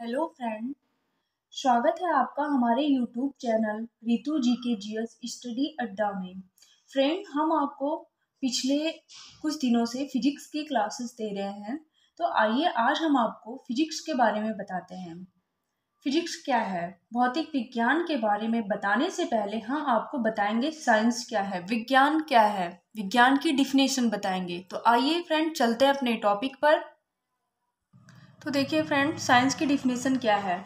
Hello friend. स्वागत है आपका हमारे यूट्यूब चैनल रितु जी के जीएस स्टडी अड्डा में। फ्रेंड, हम आपको पिछले कुछ दिनों से फिजिक्स की क्लासेस दे रहे हैं, तो आइए आज हम आपको फिजिक्स के बारे में बताते हैं। फिजिक्स क्या है, भौतिक विज्ञान के बारे में बताने से पहले हम आपको बताएंगे साइंस क्या है, विज्ञान क्या है, विज्ञान की डिफिनेशन बताएंगे। तो आइए फ्रेंड, चलते हैं अपने टॉपिक पर। तो देखिए फ्रेंड, साइंस की डिफिनेशन क्या है।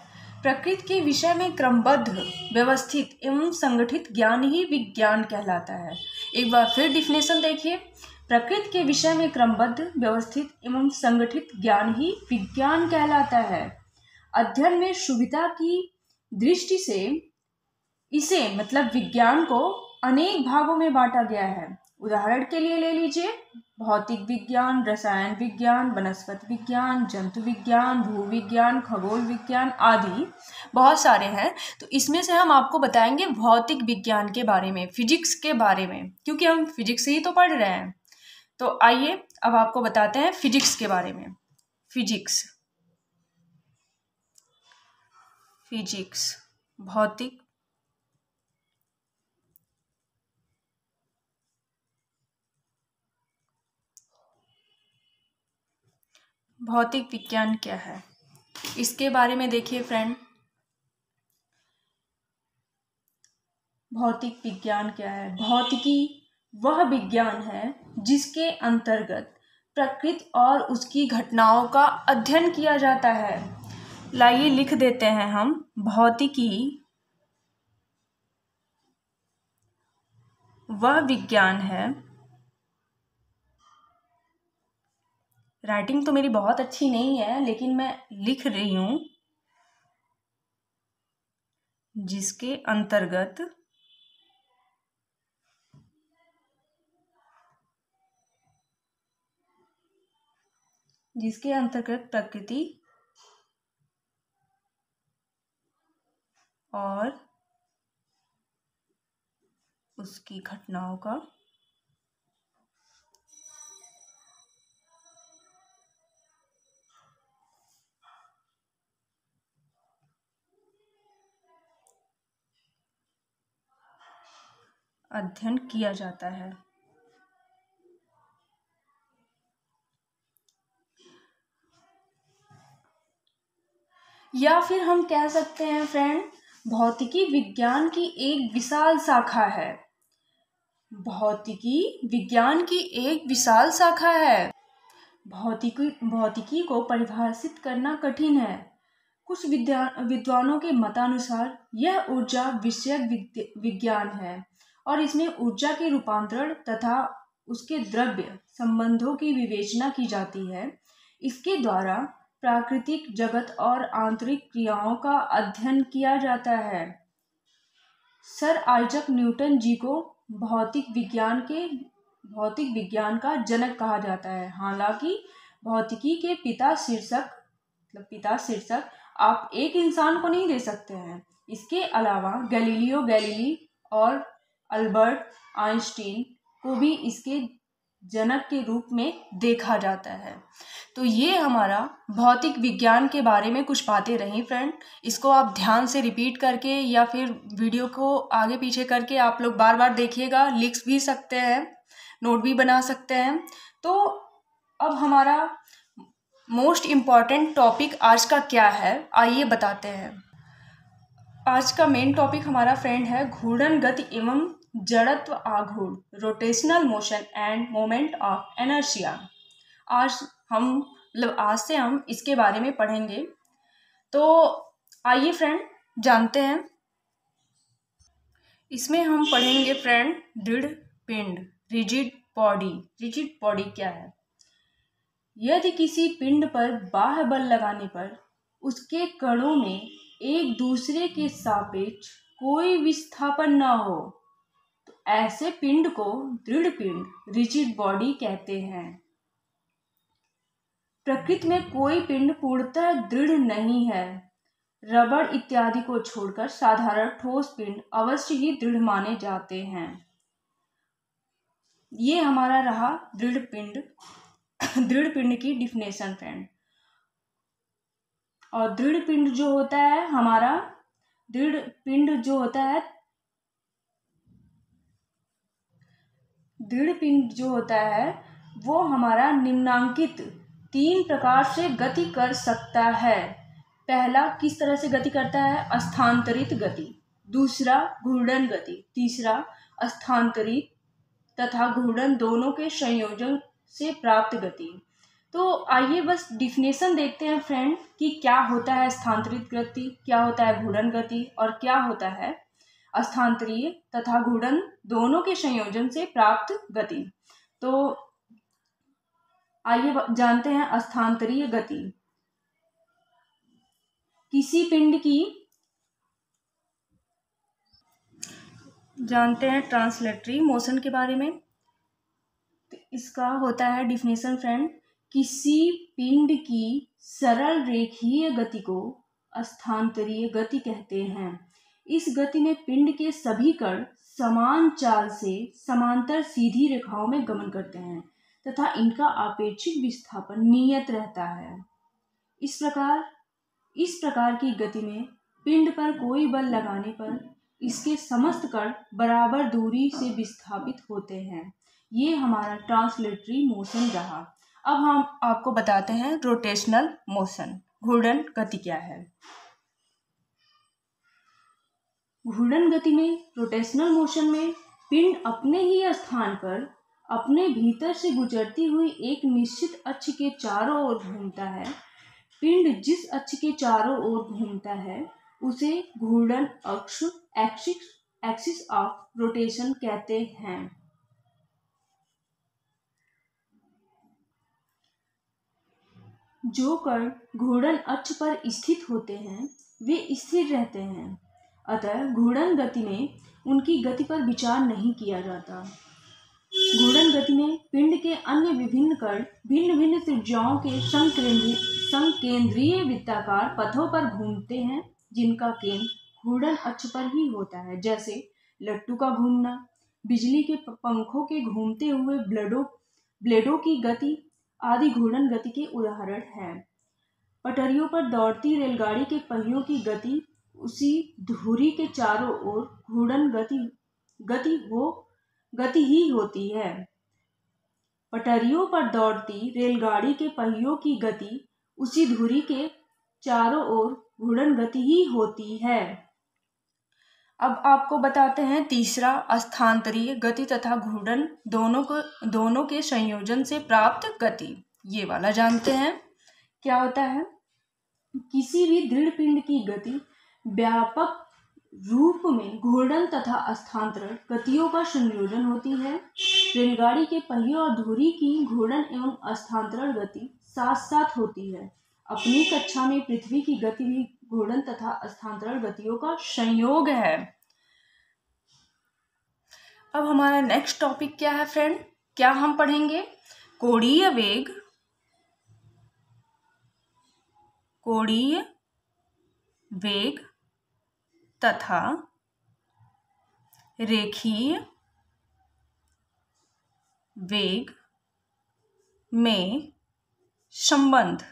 प्रकृति के विषय में क्रमबद्ध, व्यवस्थित एवं संगठित ज्ञान ही विज्ञान कहलाता है। एक बार फिर डिफिनेशन देखिए। प्रकृति के विषय में क्रमबद्ध, व्यवस्थित एवं संगठित ज्ञान ही विज्ञान कहलाता है। अध्ययन में सुविधा की दृष्टि से इसे मतलब विज्ञान को अनेक भागों में बांटा गया है। उदाहरण के लिए ले लीजिए भौतिक विज्ञान, रसायन विज्ञान, वनस्पति विज्ञान, जंतु विज्ञान, भूविज्ञान, खगोल विज्ञान आदि बहुत सारे हैं। तो इसमें से हम आपको बताएंगे भौतिक विज्ञान के बारे में, फिजिक्स के बारे में, क्योंकि हम फिजिक्स ही तो पढ़ रहे हैं। तो आइए अब आपको बताते हैं फिजिक्स के बारे में। फिजिक्स भौतिक भौतिक विज्ञान क्या है, इसके बारे में देखिए फ्रेंड। भौतिक विज्ञान क्या है। भौतिकी वह विज्ञान है जिसके अंतर्गत प्रकृति और उसकी घटनाओं का अध्ययन किया जाता है। लाइए लिख देते हैं हम, भौतिकी वह विज्ञान है। राइटिंग तो मेरी बहुत अच्छी नहीं है, लेकिन मैं लिख रही हूं, जिसके अंतर्गत प्रकृति और उसकी घटनाओं का अध्ययन किया जाता है। या फिर हम कह सकते हैं फ्रेंड, भौतिकी विज्ञान की एक विशाल शाखा है। भौतिकी विज्ञान की एक विशाल शाखा है। भौतिकी को परिभाषित करना कठिन है। कुछ विद्वानों के मतानुसार यह ऊर्जा विषयक विज्ञान है और इसमें ऊर्जा के रूपांतरण तथा उसके द्रव्य संबंधों की विवेचना की जाती है। इसके द्वारा प्राकृतिक जगत और आंतरिक क्रियाओं का अध्ययन किया जाता है। सर आइजक न्यूटन जी को भौतिक विज्ञान का जनक कहा जाता है। हालांकि भौतिकी के पिता शीर्षक आप एक इंसान को नहीं दे सकते हैं। इसके अलावा गैलीलियो गैलीली और अल्बर्ट आइंस्टीन को भी इसके जनक के रूप में देखा जाता है। तो ये हमारा भौतिक विज्ञान के बारे में कुछ बातें रही फ्रेंड। इसको आप ध्यान से रिपीट करके या फिर वीडियो को आगे पीछे करके आप लोग बार बार देखिएगा, लिख भी सकते हैं, नोट भी बना सकते हैं। तो अब हमारा मोस्ट इम्पॉर्टेंट टॉपिक आज का क्या है, आइए बताते हैं। आज का मेन टॉपिक हमारा फ्रेंड है घूर्णन गति एवं जड़त्व आघूर्ण, rotational motion end moment of inertia. आज से हम इसके बारे में पढ़ेंगे। तो आइए फ्रेंड जानते हैं। इसमें हम पढ़ेंगे फ्रेंड दृढ़ पिंड, रिजिड बॉडी। रिजिड बॉडी क्या है। यदि किसी पिंड पर बाह्य बल लगाने पर उसके कणों में एक दूसरे के सापेक्ष कोई विस्थापन न हो, तो ऐसे पिंड को दृढ़ पिंड, रिजिड बॉडी कहते हैं। प्रकृति में कोई पिंड पूर्णतः दृढ़ नहीं है। रबड़ इत्यादि को छोड़कर साधारण ठोस पिंड अवश्य ही दृढ़ माने जाते हैं। ये हमारा रहा दृढ़ पिंड की डिफिनेशन फ्रेंड। और दृढ़ पिंड जो होता है हमारा, दृढ़ पिंड जो होता है, दृढ़ पिंड जो होता है वो हमारा निम्नांकित 3 प्रकार से गति कर सकता है। पहला किस तरह से गति करता है? स्थानांतरित गति। दूसरा घूर्णन गति। तीसरा स्थानांतरित तथा घूर्णन दोनों के संयोजन से प्राप्त गति। तो आइए बस डिफिनेशन देखते हैं फ्रेंड कि क्या होता है स्थानांतरित गति, क्या होता है घूर्णन गति और क्या होता है स्थानांतरीय तथा घूर्णन दोनों के संयोजन से प्राप्त गति। तो आइए जानते हैं स्थानांतरीय गति। किसी पिंड की, जानते हैं ट्रांसलेटरी मोशन के बारे में। तो इसका होता है डिफिनेशन फ्रेंड, किसी पिंड की सरल रेखीय गति को स्थानांतरीय गति कहते हैं। इस गति में पिंड के सभी कण समान चाल से समांतर सीधी रेखाओं में गमन करते हैं तथा इनका आपेक्षिक विस्थापन नियत रहता है। इस प्रकार की गति में पिंड पर कोई बल लगाने पर इसके समस्त कण बराबर दूरी से विस्थापित होते हैं। ये हमारा ट्रांसलेटरी मोशन रहा। अब हम आपको बताते हैं रोटेशनल मोशन, घूर्णन गति क्या है। घूर्णन गति में, रोटेशनल मोशन में पिंड अपने ही स्थान पर अपने भीतर से गुजरती हुई एक निश्चित अक्ष के चारों ओर घूमता है। पिंड जिस अक्ष के चारों ओर घूमता है उसे घूर्णन अक्ष, एक्सिस ऑफ रोटेशन कहते हैं। जो कण घूर्णन अक्ष पर स्थित होते हैं वे स्थिर रहते हैं, अतः घूर्णन गति में उनकी गति पर विचार नहीं किया जाता। घूर्णन गति में पिंड के अन्य विभिन्न कण भिन्न भिन्न त्रिज्याओं के संकेंद्रीय वृत्ताकार पथों पर घूमते हैं जिनका केंद्र घूर्णन अक्ष पर ही होता है, जैसे लट्टू का घूमना, बिजली के पंखों के घूमते हुए ब्लेडों की गति आदि घूर्णन गति के उदाहरण हैं। पटरियों पर दौड़ती रेलगाड़ी के पहियों की गति उसी धुरी के चारों ओर घूर्णन गति ही होती है। पटरियों पर दौड़ती रेलगाड़ी के पहियों की गति उसी धुरी के चारों ओर घूर्णन गति ही होती है। अब आपको बताते हैं तीसरा, स्थानांतरीय गति तथा घूर्णन दोनों के संयोजन से प्राप्त गति। ये वाला जानते हैं क्या होता है। किसी भी दृढ़ पिंड की गति व्यापक रूप में घूर्णन तथा स्थानांतरण गतियों का संयोजन होती है। रेलगाड़ी के पहियों और धुरी की घूर्णन एवं स्थानांतरण गति साथ साथ होती है। अपनी कक्षा में पृथ्वी की गति भी घूर्णन तथा स्थानांतरण गतियों का संयोग है। अब हमारा नेक्स्ट टॉपिक क्या है फ्रेंड, क्या हम पढ़ेंगे? कोणीय वेग तथा रेखीय वेग में संबंध।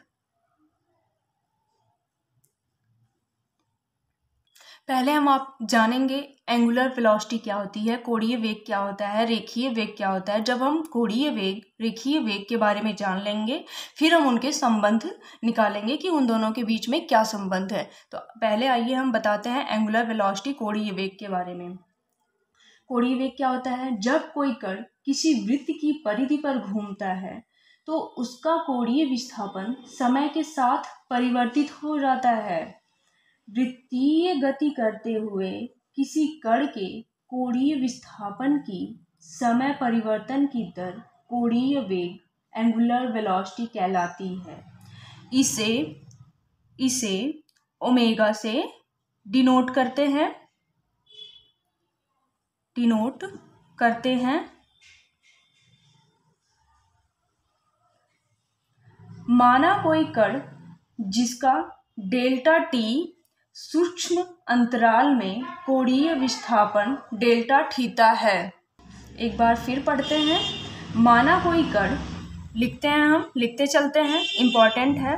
पहले हम आप जानेंगे एंगुलर वेलोसिटी क्या होती है, कोणीय वेग क्या होता है, रेखीय वेग क्या होता है। जब हम कोणीय वेग, रेखीय वेग के बारे में जान लेंगे फिर हम उनके संबंध निकालेंगे कि उन दोनों के बीच में क्या संबंध है। तो पहले आइए हम बताते हैं एंगुलर वेलोसिटी, कोणीय वेग के बारे में। कोणीय वेग क्या होता है? जब कोई कण किसी वृत्त की परिधि पर घूमता है तो उसका कोणीय विस्थापन समय के साथ परिवर्तित हो जाता है। वृत्तीय गति करते हुए किसी कण के कोणीय विस्थापन की समय परिवर्तन की दर कोणीय वेग, एंगुलर वेलोसिटी कहलाती है। इसे ओमेगा से डिनोट करते हैं। माना कोई कण जिसका डेल्टा टी सूक्ष्म अंतराल में कोणीय विस्थापन डेल्टा थीटा है। एक बार फिर पढ़ते हैं। माना कोई कण, लिखते चलते हैं, इम्पॉर्टेंट है।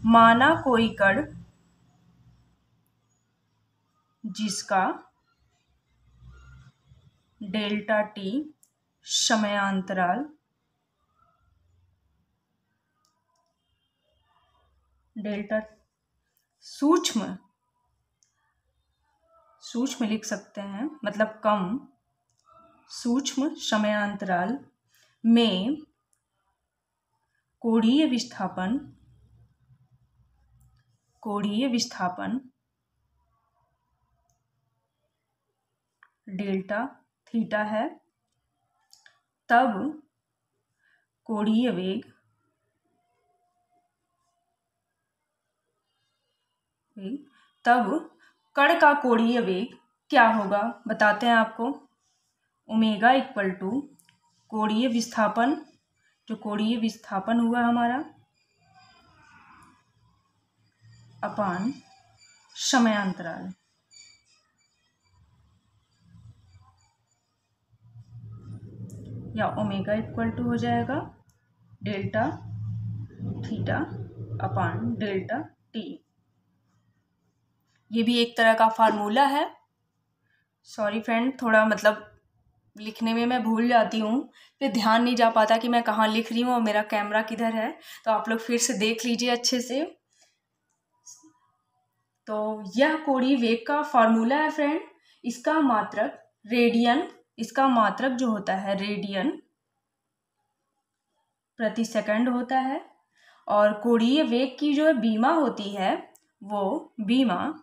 माना कोई कण जिसका डेल्टा टी समयांतराल डेल्टा सूक्ष्म लिख सकते हैं, मतलब कम सूक्ष्म समयांतराल में कोणीय विस्थापन डेल्टा थीटा है, तब कोणीय वेग कण का कोणीय वेग क्या होगा बताते हैं आपको। ओमेगा इक्वल टू कोणीय विस्थापन, जो कोणीय विस्थापन हुआ हमारा, अपान समयांतराल। या ओमेगा इक्वल टू हो जाएगा delta theta upon delta T. ये भी एक तरह का फार्मूला है। सॉरी फ्रेंड, थोड़ा मतलब लिखने में मैं भूल जाती हूँ, फिर ध्यान नहीं जा पाता कि मैं कहाँ लिख रही हूँ और मेरा कैमरा किधर है। तो आप लोग फिर से देख लीजिए अच्छे से। तो यह कोणीय वेग का फार्मूला है फ्रेंड। इसका मात्रक रेडियन, इसका मात्रक जो होता है रेडियन प्रति सेकंड होता है, और कोणीय वेग की जो बीमा होती है वो बीमा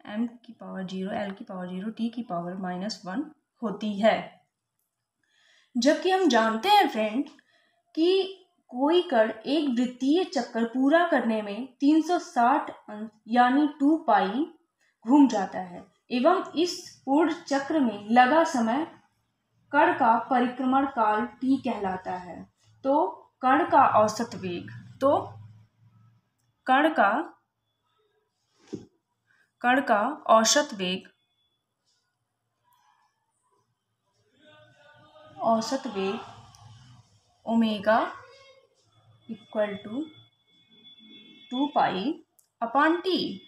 m की पावर 0 l की पावर 0 t की पावर -1 होती है। जबकि हम जानते हैं फ्रेंड कि कोई कण एक वृत्तीय चक्कर पूरा करने में 360 अंश यानी 2 पाई घूम जाता है, एवं इस पूर्ण चक्र में लगा समय कण का परिक्रमण काल t कहलाता है। तो कण का औसत वेग, कण का औसत वेग omega equal to 2 pi upon T,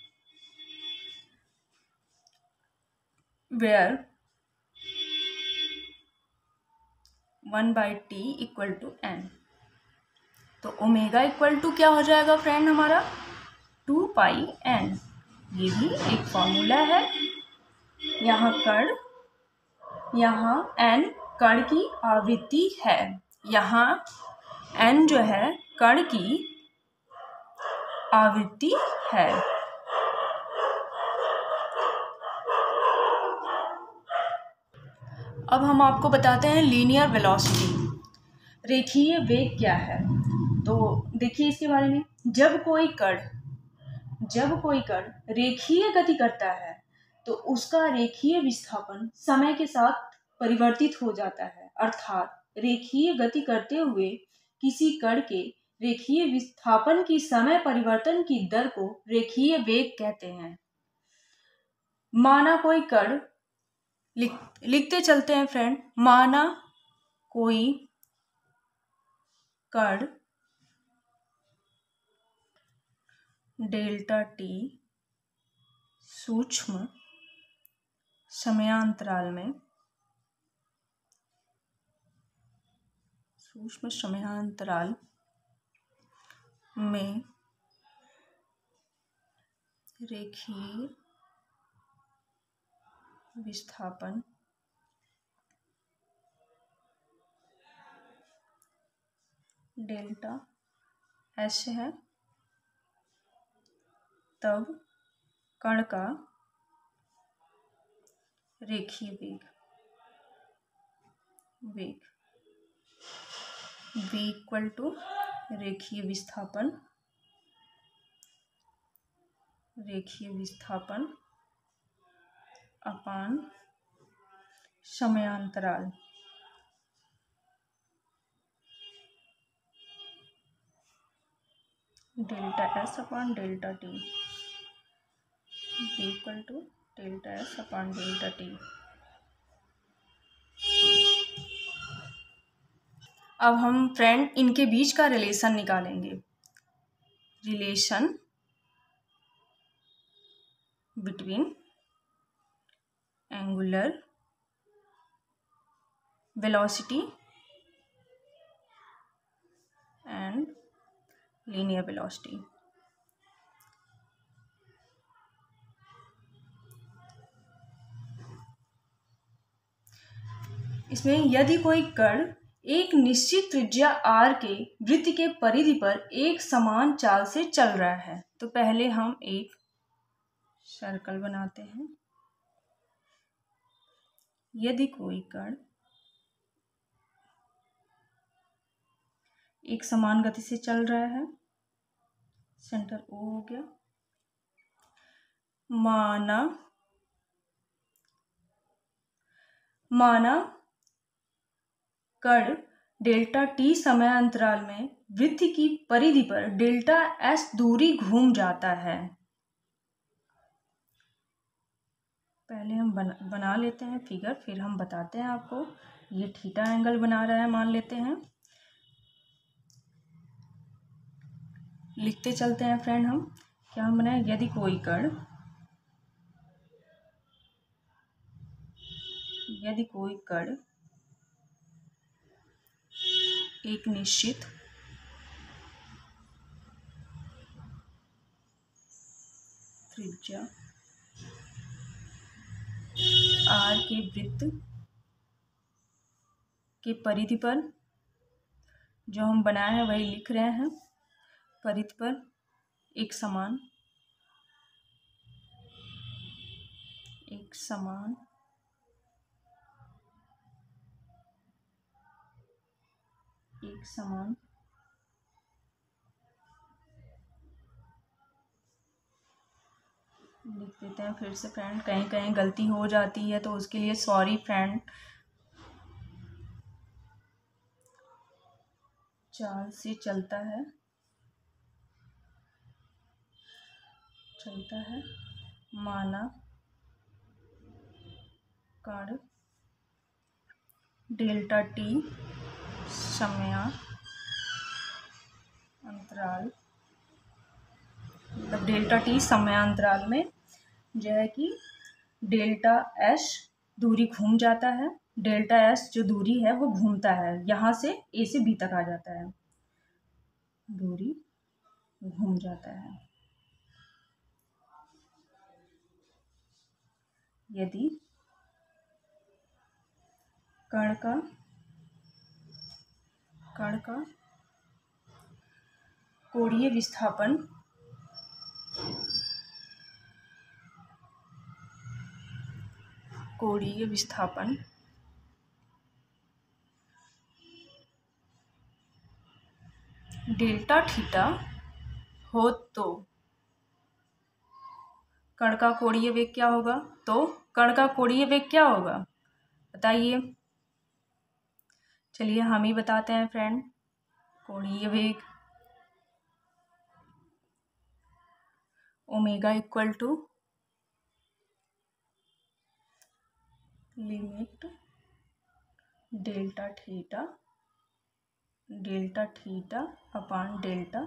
where 1/t equal to n। तो ओमेगा इक्वल टू क्या हो जाएगा फ्रेंड हमारा 2 पाई n। ये भी एक फॉर्मूला है। यहाँ n कण की आवृत्ति है, यहाँ n जो है कण की आवृत्ति है। अब हम आपको बताते हैं लीनियर वेलोसिटी, रेखीय वेग क्या है। तो देखिए इसके बारे में, जब कोई कण रेखीय गति करता है तो उसका रेखीय विस्थापन समय के साथ परिवर्तित हो जाता है। अर्थात रेखीय गति करते हुए किसी कण के रेखीय विस्थापन की समय परिवर्तन की दर को रेखीय वेग कहते हैं। माना कोई कण, लिखते चलते हैं फ्रेंड, माना कोई कण डेल्टा टी सूक्ष्म समयांतराल में रेखीय विस्थापन डेल्टा एस है, तब कण का रेखीय वेग v इक्वल टू रेखीय विस्थापन अपान समयांतराल। Delta S upon delta T, v equal to delta S upon delta T. अब हम फ्रेंड इनके बीच का रिलेशन निकालेंगे। Relation between angular velocity and linear velocity. इसमें यदि कोई कण एक निश्चित त्रिज्या r के वृत्त के परिधि पर एक समान चाल से चल रहा है, तो पहले हम एक सर्कल बनाते हैं। यदि कोई कण एक समान गति से चल रहा है, सेंटर O हो गया, माना कण डेल्टा t समय अंतराल में वृत्त की परिधि पर डेल्टा s दूरी घूम जाता है। पहले हम बना लेते हैं फिगर, फिर हम बताते हैं आपको। ये थीटा एंगल बना रहा है, मान लेते हैं। लिखते चलते हैं फ्रेंड हम। क्या हम बनाए? यदि कोई कण एक निश्चित त्रिज्या r के वृत्त के परिधि पर, जो हम बनाए हैं वही लिख रहे हैं, परिधि पर एक समान लिख देते हैं फिर से फ्रेंड। कहीं कहीं गलती हो जाती है तो उसके लिए सॉरी फ्रेंड। चाल से चलता है माना कण डेल्टा t समयांतराल में जो है कि डेल्टा s दूरी घूम जाता है। डेल्टा s जो दूरी है वो घूमता है, यहाँ से A से B तक आ जाता है, दूरी घूम जाता है। यदि कण का कोणीय विस्थापन डेल्टा थीटा हो तो कण का कोणीय वेग क्या होगा? बताइए। चलिए हम ही बताते हैं फ्रेंड। कोणीय वेग omega equal to limit delta theta upon delta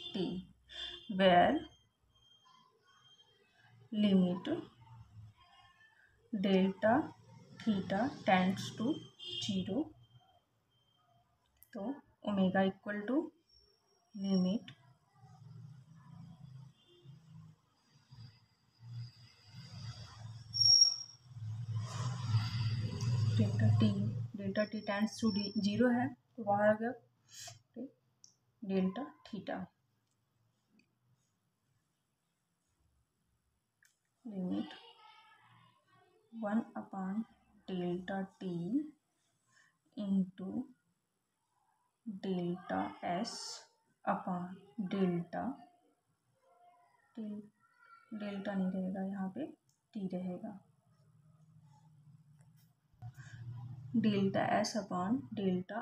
t, where limit delta theta tends to 0, तो omega equal to limit delta t tends to 0 है, तो वहाँ आ गया delta theta. Limit 1 upon delta t into delta s upon delta नहीं रहेगा, यहाँ पे t रहेगा, delta s upon delta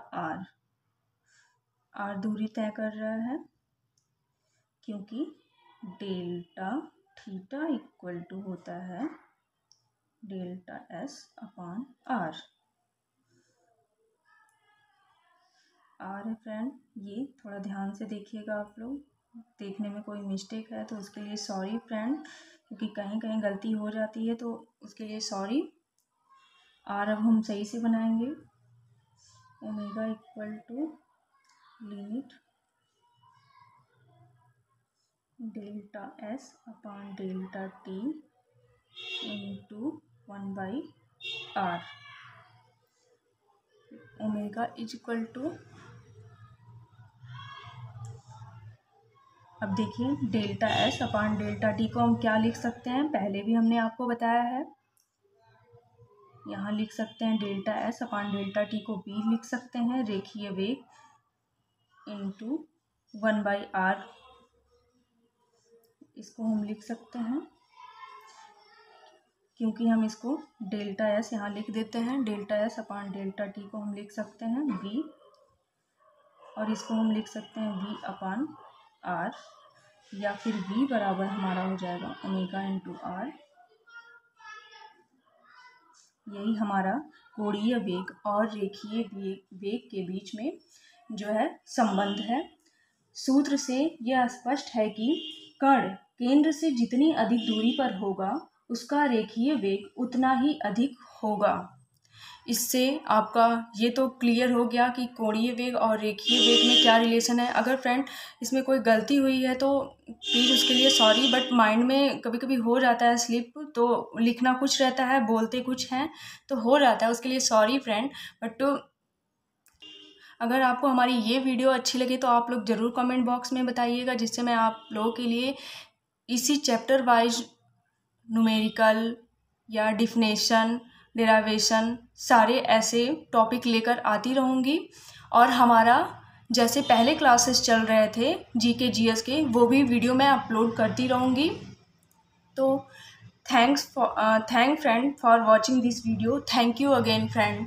r दूरी तय कर रहा है, क्योंकि डेल्टा थीटा इक्वल टू होता है delta s upon r। R है फ्रेंड। ये थोड़ा ध्यान से देखिएगा, आप लोग देखने में कोई मिस्टेक है तो उसके लिए सॉरी फ्रेंड, क्योंकि कहीं कहीं गलती हो जाती है तो उसके लिए सॉरी। आर अब हम सही से बनाएंगे। Omega equal to limit delta S upon delta T into 1/r। Omega is equal to, अब देखिए delta S upon delta T को हम क्या लिख सकते हैं, पहले भी हमने आपको बताया है। यहाँ लिख सकते हैं delta S upon delta T को भी लिख सकते हैं रेखीय वेग इंटू 1/r, इसको हम लिख सकते हैं। क्योंकि हम इसको डेल्टा एस यहाँ लिख देते हैं, delta S upon delta T को हम लिख सकते हैं v, और इसको हम लिख सकते हैं v अपॉन r, या फिर v बराबर हमारा हो जाएगा ओमेगा इंटू r। यही हमारा कोणीय वेग और रेखीय वेग के बीच में जो है संबंध है। सूत्र से यह स्पष्ट है कि कण केंद्र से जितनी अधिक दूरी पर होगा उसका रेखीय वेग उतना ही अधिक होगा। इससे आपका ये तो क्लियर हो गया कि कोणीय वेग और रेखीय वेग में क्या रिलेशन है। अगर फ्रेंड इसमें कोई गलती हुई है तो प्लीज़ उसके लिए सॉरी, बट माइंड में कभी कभी हो जाता है स्लिप, तो लिखना कुछ रहता है बोलते कुछ हैं तो हो जाता है, उसके लिए सॉरी फ्रेंड। बट अगर आपको हमारी ये वीडियो अच्छी लगे तो आप लोग ज़रूर कमेंट बॉक्स में बताइएगा, जिससे मैं आप लोगों के लिए इसी चैप्टर वाइज न्यूमेरिकल या डिफिनेशन, डेरिवेशन सारे ऐसे टॉपिक लेकर आती रहूँगी। और हमारा जैसे पहले क्लासेस चल रहे थे जीके जीएस के, वो भी वीडियो मैं अपलोड करती रहूँगी। तो thank friend for watching this video. Thank you again friend.